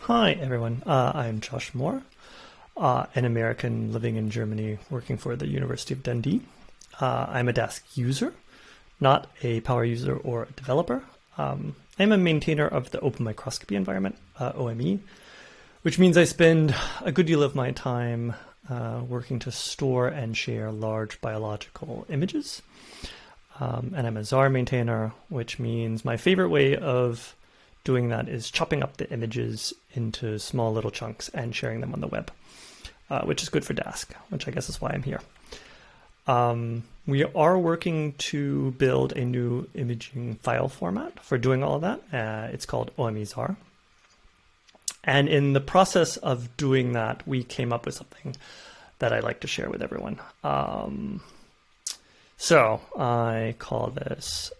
Hi, everyone. I'm Josh Moore, an American living in Germany, working for the University of Dundee. I'm a Dask user, not a power user or a developer. I'm a maintainer of the open microscopy environment, OME, which means I spend a good deal of my time working to store and share large biological images. And I'm a ZAR maintainer, which means my favorite way of doing that is chopping up the images into small little chunks and sharing them on the web, which is good for Dask, which I guess is why I'm here. We are working to build a new imaging file format for doing all of that. It's called OME-ZAR. And in the process of doing that, we came up with something that I'd like to share with everyone. So I call this,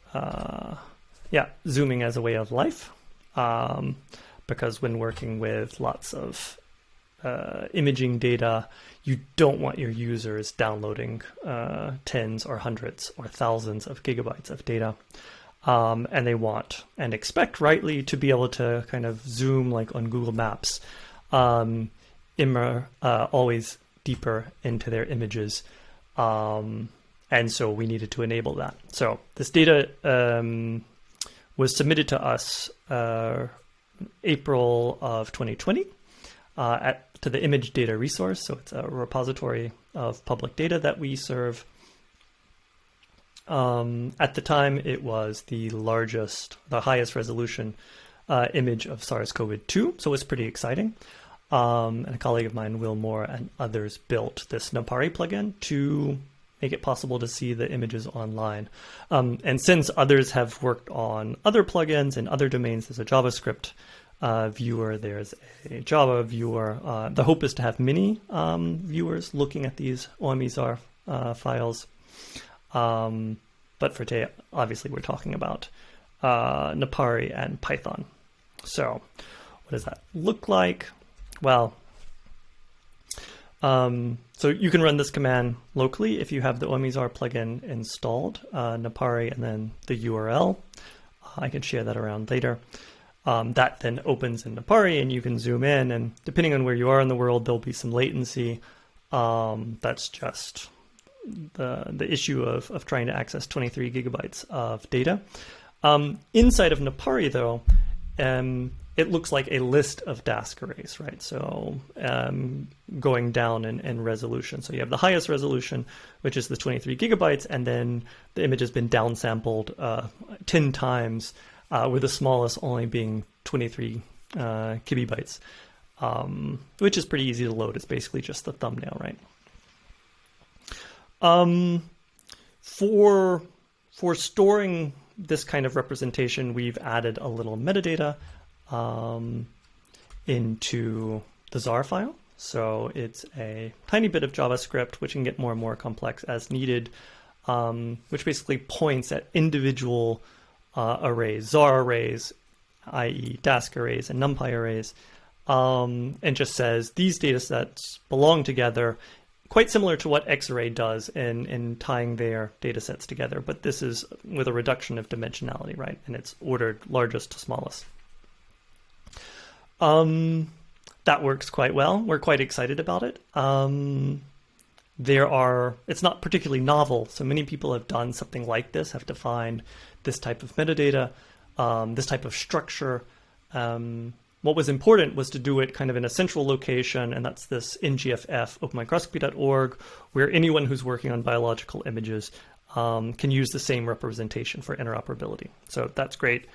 zooming as a way of life. Because when working with lots of imaging data, you don't want your users downloading tens or hundreds or thousands of gigabytes of data. And they want and expect rightly to be able to kind of zoom like on Google Maps, always deeper into their images. And so we needed to enable that. So this data was submitted to us April of 2020 to the image data resource. So it's a repository of public data that we serve. At the time, it was the highest resolution image of SARS-CoV-2. So it's pretty exciting. And a colleague of mine, Will Moore, and others built this Napari plugin to make it possible to see the images online. And since others have worked on other plugins and other domains, there's a JavaScript viewer, there's a Java viewer. The hope is to have many viewers looking at these OME-ZAR files. But for today, obviously, we're talking about Napari and Python. So what does that look like? Well, so you can run this command locally if you have the OME-ZAR plugin installed, Napari, and then the URL. I can share that around later. That then opens in Napari, and you can zoom in, and depending on where you are in the world, there'll be some latency. That's just the issue of trying to access 23 gigabytes of data. Inside of Napari, though, it looks like a list of Dask arrays, right? So going down in resolution. So you have the highest resolution, which is the 23 gigabytes, and then the image has been downsampled 10 times, with the smallest only being 23 kilobytes, which is pretty easy to load. It's basically just the thumbnail, right? For storing this kind of representation, we've added a little metadata into the ZAR file. So it's a tiny bit of JavaScript, which can get more and more complex as needed, which basically points at individual arrays, ZAR arrays, i.e. Dask arrays and NumPy arrays, and just says these data sets belong together, quite similar to what Xarray does in tying their data sets together. But this is with a reduction of dimensionality, right? And it's ordered largest to smallest. That works quite well. We're quite excited about it. It's not particularly novel, so many people have done something like this, have defined this type of metadata, this type of structure. What was important was to do it kind of in a central location, and that's this ngff openmicroscopy.org, where anyone who's working on biological images can use the same representation for interoperability. So that's great.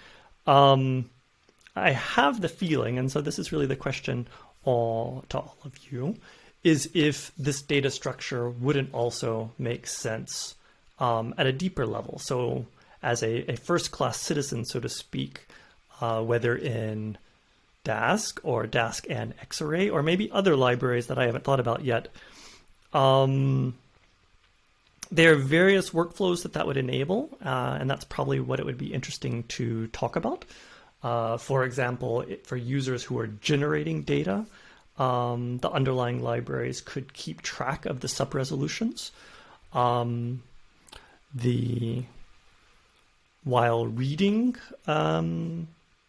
I have the feeling, and so this is really the question to all of you, is if this data structure wouldn't also make sense at a deeper level. So as a first-class citizen, so to speak, whether in Dask or Dask and Xarray, or maybe other libraries that I haven't thought about yet, there are various workflows that would enable, and that's probably what it would be interesting to talk about. For example, for users who are generating data, the underlying libraries could keep track of the sub-resolutions. While reading, the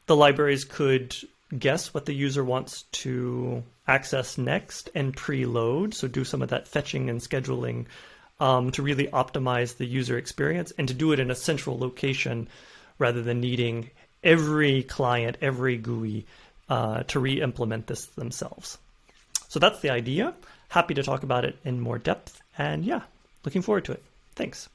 libraries could guess what the user wants to access next and preload. So do some of that fetching and scheduling to really optimize the user experience and to do it in a central location rather than needing every client, every GUI to re-implement this themselves. So that's the idea. Happy to talk about it in more depth. And yeah, looking forward to it. Thanks.